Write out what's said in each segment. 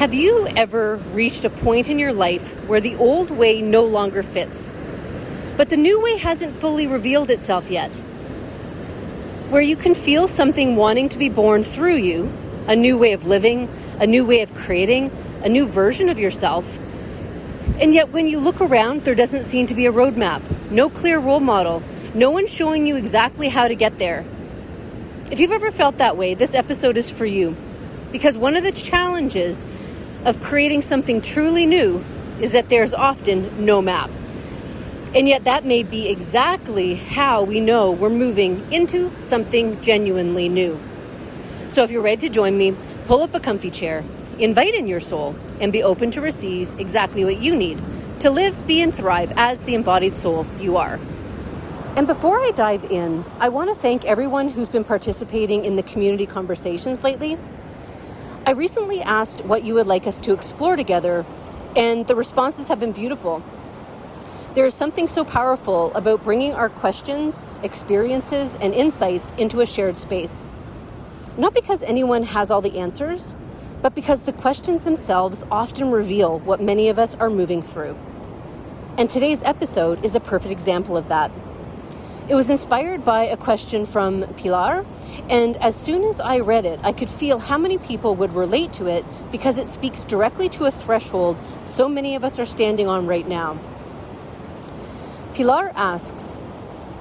Have you ever reached a point in your life where the old way no longer fits, but the new way hasn't fully revealed itself yet? Where you can feel something wanting to be born through you, a new way of living, a new way of creating, a new version of yourself, and yet when you look around, there doesn't seem to be a roadmap, no clear role model, no one showing you exactly how to get there. If you've ever felt that way, this episode is for you, because one of the challenges of creating something truly new is that there's often no map. And yet that may be exactly how we know we're moving into something genuinely new. So if you're ready to join me, pull up a comfy chair, invite in your soul, and be open to receive exactly what you need to live, be, and thrive as the embodied soul you are. And before I dive in, I want to thank everyone who's been participating in the community conversations lately. I recently asked what you would like us to explore together, and the responses have been beautiful. There is something so powerful about bringing our questions, experiences, and insights into a shared space. Not because anyone has all the answers, but because the questions themselves often reveal what many of us are moving through. And today's episode is a perfect example of that. It was inspired by a question from Pilar, and as soon as I read it, I could feel how many people would relate to it because it speaks directly to a threshold so many of us are standing on right now. Pilar asks,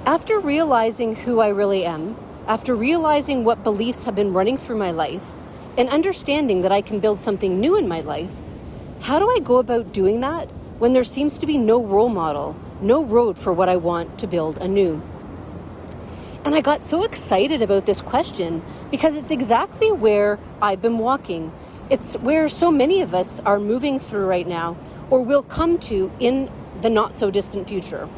after realizing who I really am, after realizing what beliefs have been running through my life, and understanding that I can build something new in my life, how do I go about doing that when there seems to be no role model, no road for what I want to build anew? And I got so excited about this question because it's exactly where I've been walking. It's where so many of us are moving through right now, or will come to in the not so distant future.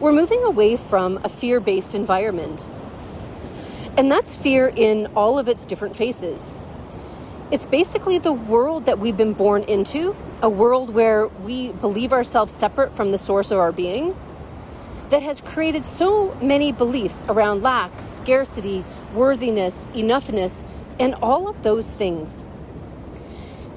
We're moving away from a fear-based environment. And that's fear in all of its different faces. It's basically the world that we've been born into, a world where we believe ourselves separate from the source of our being, that has created so many beliefs around lack, scarcity, worthiness, enoughness, and all of those things.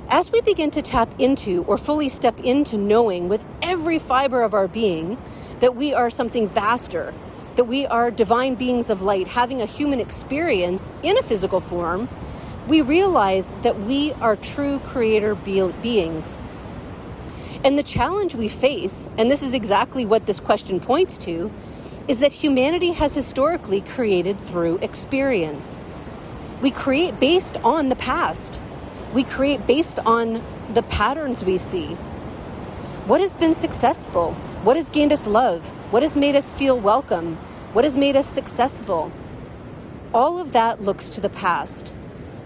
As we begin to tap into or fully step into knowing with every fiber of our being that we are something vaster, that we are divine beings of light having a human experience in a physical form, we realize that we are true creator beings. And the challenge we face, and this is exactly what this question points to, is that humanity has historically created through experience. We create based on the past. We create based on the patterns we see. What has been successful? What has gained us love? What has made us feel welcome? What has made us successful? All of that looks to the past.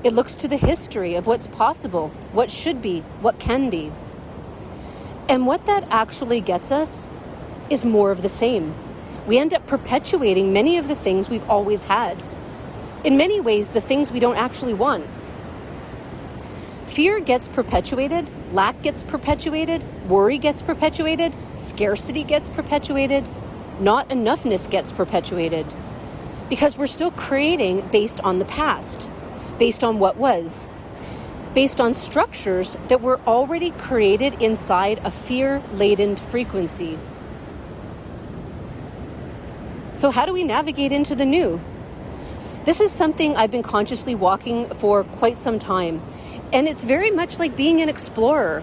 It looks to the history of what's possible, what should be, what can be. And what that actually gets us is more of the same. We end up perpetuating many of the things we've always had. In many ways, the things we don't actually want. Fear gets perpetuated, lack gets perpetuated, worry gets perpetuated, scarcity gets perpetuated, not enoughness gets perpetuated. Because we're still creating based on the past, based on what was, based on structures that were already created inside a fear-laden frequency. So how do we navigate into the new? This is something I've been consciously walking for quite some time, and it's very much like being an explorer.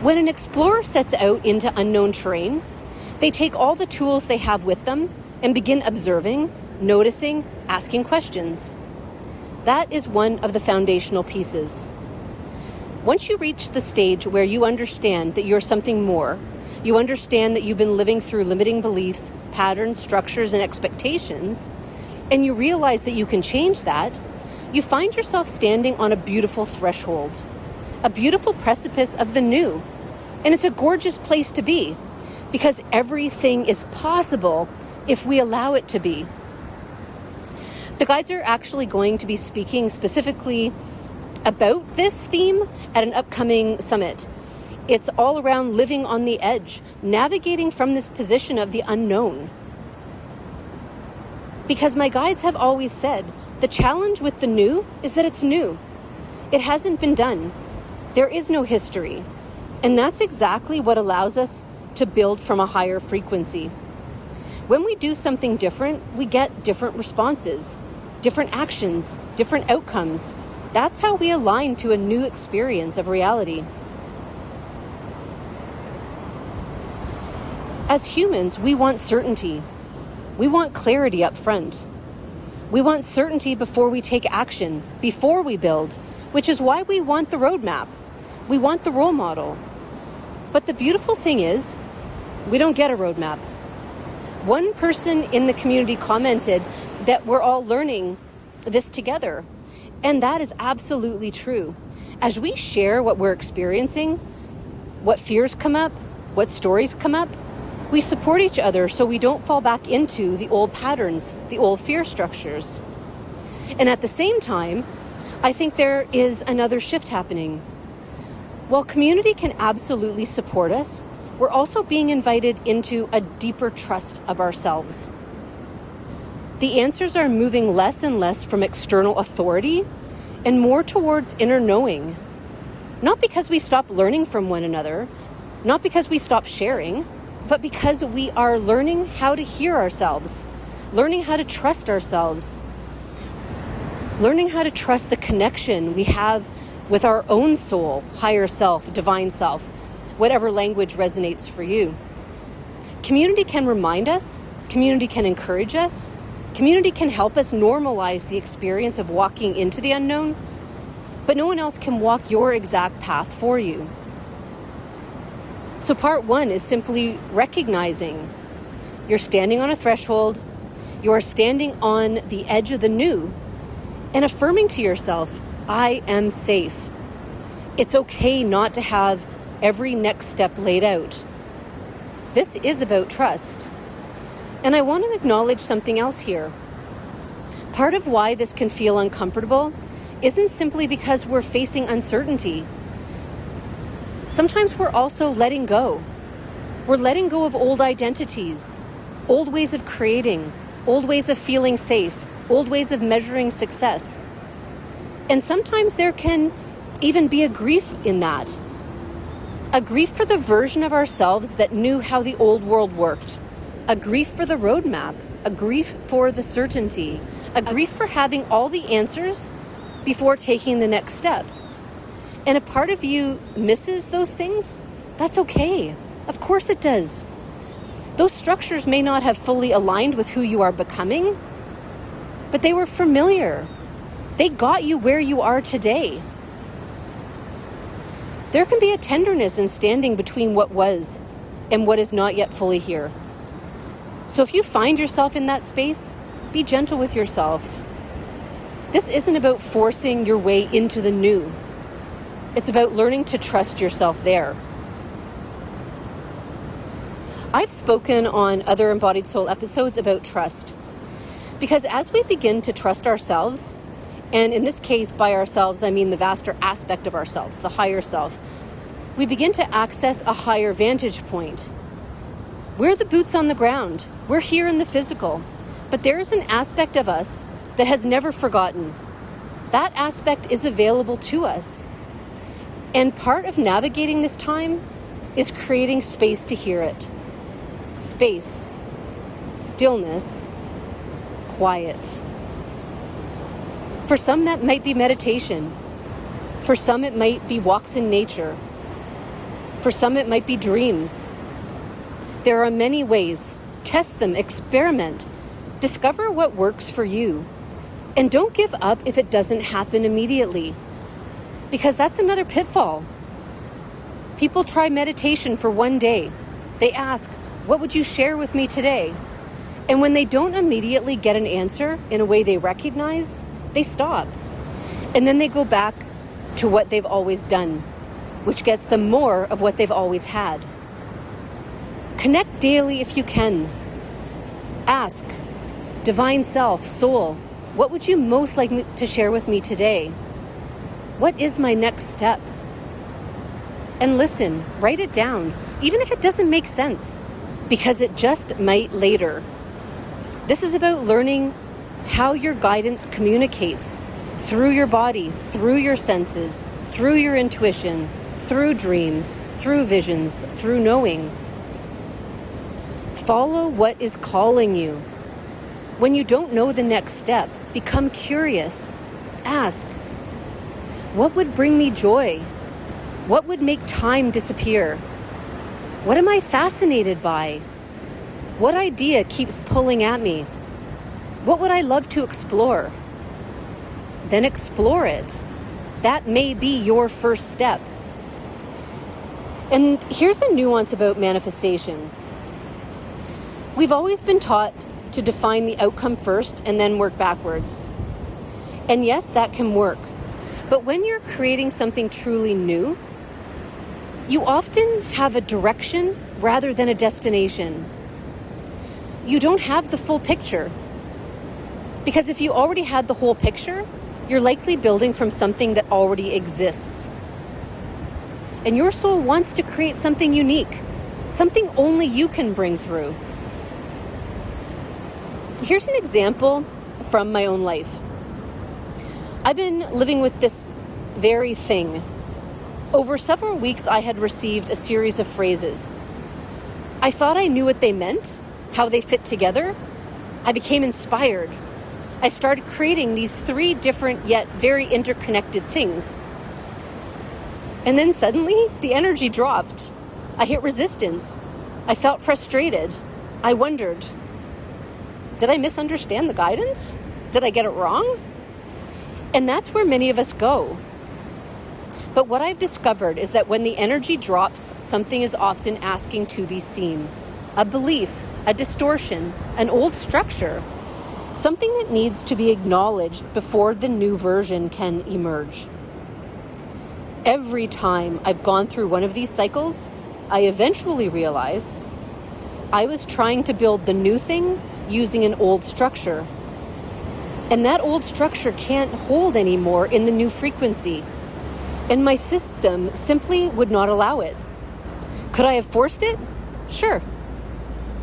When an explorer sets out into unknown terrain, they take all the tools they have with them and begin observing, noticing, asking questions. That is one of the foundational pieces. Once you reach the stage where you understand that you're something more, you understand that you've been living through limiting beliefs, patterns, structures, and expectations, and you realize that you can change that, you find yourself standing on a beautiful threshold, a beautiful precipice of the new. And it's a gorgeous place to be, because everything is possible if we allow it to be. The guides are actually going to be speaking specifically about this theme at an upcoming summit. It's all around living on the edge, navigating from this position of the unknown. Because my guides have always said, the challenge with the new is that it's new. It hasn't been done. There is no history. And that's exactly what allows us to build from a higher frequency. When we do something different, we get different responses, different actions, different outcomes. That's how we align to a new experience of reality. As humans, we want certainty. We want clarity up front. We want certainty before we take action, before we build, which is why we want the roadmap. We want the role model. But the beautiful thing is, we don't get a roadmap. One person in the community commented that we're all learning this together. And that is absolutely true. As we share what we're experiencing, what fears come up, what stories come up, we support each other so we don't fall back into the old patterns, the old fear structures. And at the same time, I think there is another shift happening. While community can absolutely support us, we're also being invited into a deeper trust of ourselves. The answers are moving less and less from external authority and more towards inner knowing. Not because we stop learning from one another, not because we stop sharing, but because we are learning how to hear ourselves, learning how to trust ourselves, learning how to trust the connection we have with our own soul, higher self, divine self, whatever language resonates for you. Community can remind us, community can encourage us, community can help us normalize the experience of walking into the unknown, but no one else can walk your exact path for you. So part one is simply recognizing you're standing on a threshold, you're standing on the edge of the new, and affirming to yourself, I am safe. It's okay not to have every next step laid out. This is about trust. And I want to acknowledge something else here. Part of why this can feel uncomfortable isn't simply because we're facing uncertainty. Sometimes we're also letting go. We're letting go of old identities, old ways of creating, old ways of feeling safe, old ways of measuring success. And sometimes there can even be a grief in that. A grief for the version of ourselves that knew how the old world worked. A grief for the roadmap. A grief for the certainty. A grief for having all the answers before taking the next step. And if part of you misses those things, that's okay. Of course it does. Those structures may not have fully aligned with who you are becoming, but they were familiar. They got you where you are today. There can be a tenderness in standing between what was and what is not yet fully here. So if you find yourself in that space, be gentle with yourself. This isn't about forcing your way into the new. It's about learning to trust yourself there. I've spoken on other Embodied Soul episodes about trust. Because as we begin to trust ourselves, and in this case, by ourselves, I mean the vaster aspect of ourselves, the higher self, we begin to access a higher vantage point. We're the boots on the ground. We're here in the physical. But there is an aspect of us that has never forgotten. That aspect is available to us. And part of navigating this time is creating space to hear it. Space, stillness, quiet. For some, that might be meditation. For some, it might be walks in nature. For some, it might be dreams. There are many ways. Test them, experiment. Discover what works for you. And don't give up if it doesn't happen immediately. Because that's another pitfall. People try meditation for one day. They ask, what would you share with me today? And when they don't immediately get an answer in a way they recognize, they stop. And then they go back to what they've always done, which gets them more of what they've always had. Connect daily if you can. Ask, divine self, soul, what would you most like to share with me today? What is my next step? And listen, write it down, even if it doesn't make sense, because it just might later. This is about learning how your guidance communicates through your body, through your senses, through your intuition, through dreams, through visions, through knowing. Follow what is calling you. When you don't know the next step, become curious. Ask, what would bring me joy? What would make time disappear? What am I fascinated by? What idea keeps pulling at me? What would I love to explore? Then explore it. That may be your first step. And here's a nuance about manifestation. We've always been taught to define the outcome first and then work backwards. And yes, that can work. But when you're creating something truly new, you often have a direction rather than a destination. You don't have the full picture. Because if you already had the whole picture, you're likely building from something that already exists. And your soul wants to create something unique, something only you can bring through. Here's an example from my own life. I've been living with this very thing. Over several weeks, I had received a series of phrases. I thought I knew what they meant, how they fit together. I became inspired. I started creating these 3 different yet very interconnected things. And then suddenly, the energy dropped. I hit resistance. I felt frustrated. I wondered, did I misunderstand the guidance? Did I get it wrong? And that's where many of us go. But what I've discovered is that when the energy drops, something is often asking to be seen. A belief, a distortion, an old structure. Something that needs to be acknowledged before the new version can emerge. Every time I've gone through one of these cycles, I eventually realize I was trying to build the new thing using an old structure. And that old structure can't hold anymore in the new frequency. And my system simply would not allow it. Could I have forced it? Sure.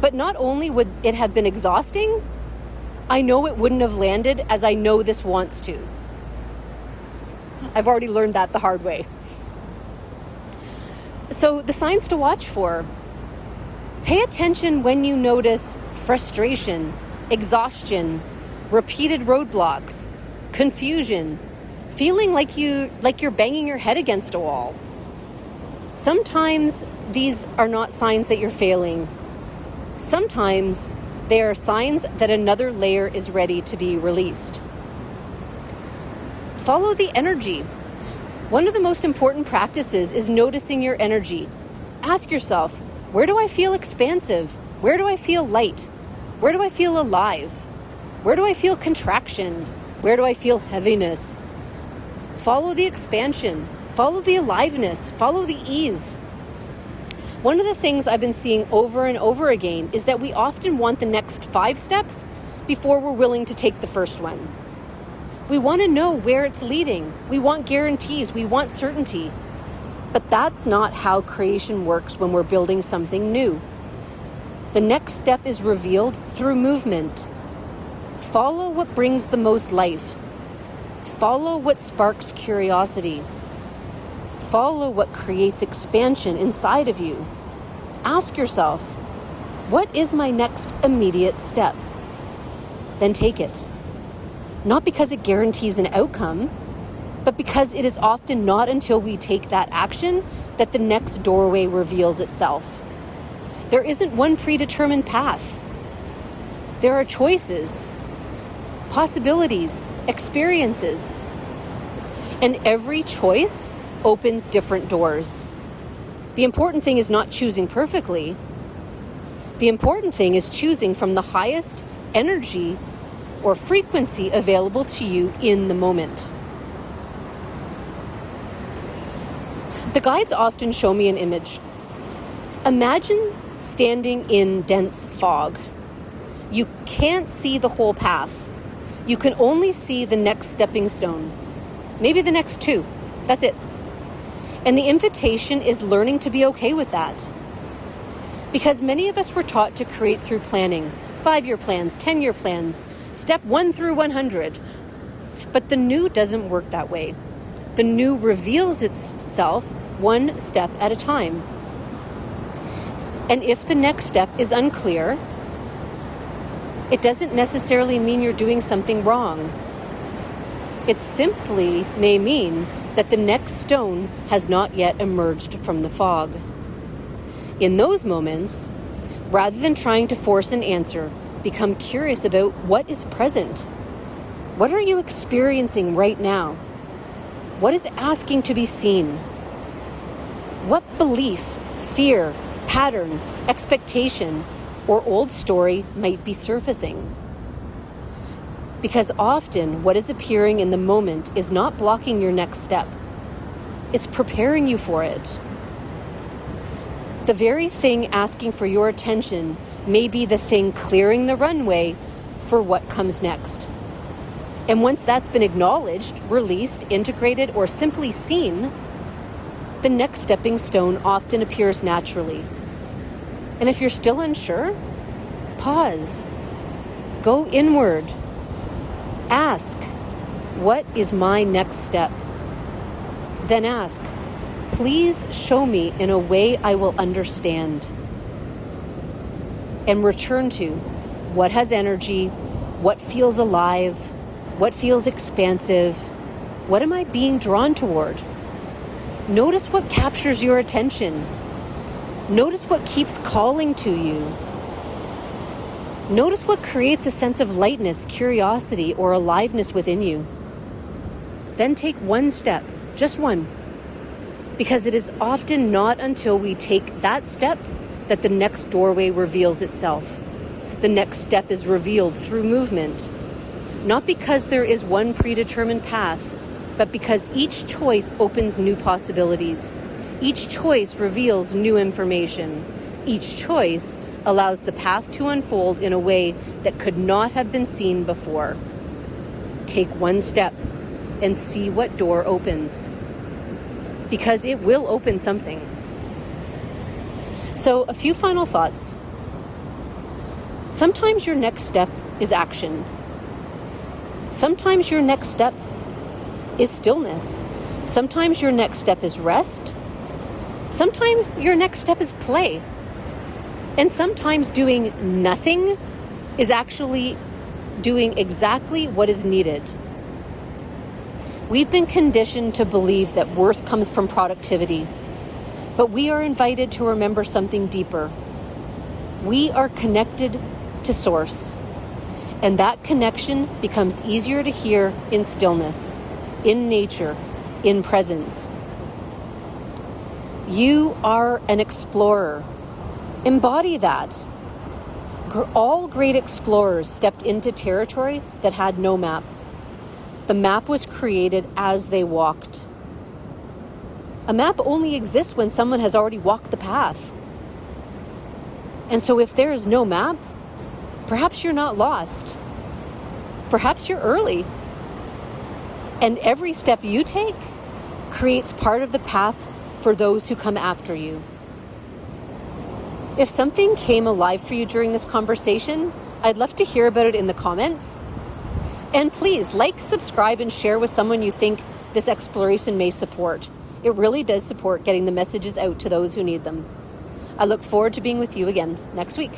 But not only would it have been exhausting, I know it wouldn't have landed as I know this wants to. I've already learned that the hard way. So the signs to watch for. Pay attention when you notice frustration, exhaustion, repeated roadblocks, confusion, feeling like you're banging your head against a wall. Sometimes these are not signs that you're failing. Sometimes they are signs that another layer is ready to be released. Follow the energy. One of the most important practices is noticing your energy. Ask yourself, where do I feel expansive? Where do I feel light? Where do I feel alive? Where do I feel contraction? Where do I feel heaviness? Follow the expansion. Follow the aliveness. Follow the ease. One of the things I've been seeing over and over again is that we often want the next 5 steps before we're willing to take the first one. We want to know where it's leading. We want guarantees. We want certainty. But that's not how creation works when we're building something new. The next step is revealed through movement. Follow what brings the most life. Follow what sparks curiosity. Follow what creates expansion inside of you. Ask yourself, what is my next immediate step? Then take it. Not because it guarantees an outcome, but because it is often not until we take that action that the next doorway reveals itself. There isn't one predetermined path. There are choices, possibilities, experiences. And every choice opens different doors. The important thing is not choosing perfectly. The important thing is choosing from the highest energy or frequency available to you in the moment. The guides often show me an image. Imagine standing in dense fog. You can't see the whole path. You can only see the next stepping stone. Maybe the next 2. That's it. And the invitation is learning to be okay with that. Because many of us were taught to create through planning. 5-year plans, 10-year plans, step 1 through 100. But the new doesn't work that way. The new reveals itself one step at a time. And if the next step is unclear, it doesn't necessarily mean you're doing something wrong. It simply may mean that the next stone has not yet emerged from the fog. In those moments, rather than trying to force an answer, become curious about what is present. What are you experiencing right now? What is asking to be seen? What belief, fear, pattern, expectation, or old story might be surfacing? Because often what is appearing in the moment is not blocking your next step. It's preparing you for it. The very thing asking for your attention may be the thing clearing the runway for what comes next. And once that's been acknowledged, released, integrated, or simply seen, the next stepping stone often appears naturally. And if you're still unsure, pause. Go inward. Ask, what is my next step? Then ask, please show me in a way I will understand. And return to what has energy, what feels alive, what feels expansive, what am I being drawn toward? Notice what captures your attention. Notice what keeps calling to you. Notice what creates a sense of lightness, curiosity, or aliveness within you. Then take one step, just one. Because it is often not until we take that step that the next doorway reveals itself. The next step is revealed through movement. Not because there is one predetermined path, but because each choice opens new possibilities. Each choice reveals new information. Each choice allows the path to unfold in a way that could not have been seen before. Take one step and see what door opens. Because it will open something. So, a few final thoughts. Sometimes your next step is action. Sometimes your next step is stillness. Sometimes your next step is rest. Sometimes your next step is play. And sometimes doing nothing is actually doing exactly what is needed. We've been conditioned to believe that worth comes from productivity, but we are invited to remember something deeper. We are connected to Source, and that connection becomes easier to hear in stillness, in nature, in presence. You are an explorer. Embody that. All great explorers stepped into territory that had no map. The map was created as they walked. A map only exists when someone has already walked the path. And so if there is no map, perhaps you're not lost. Perhaps you're early. And every step you take creates part of the path for those who come after you. If something came alive for you during this conversation, I'd love to hear about it in the comments. And please like, subscribe, and share with someone you think this exploration may support. It really does support getting the messages out to those who need them. I look forward to being with you again next week.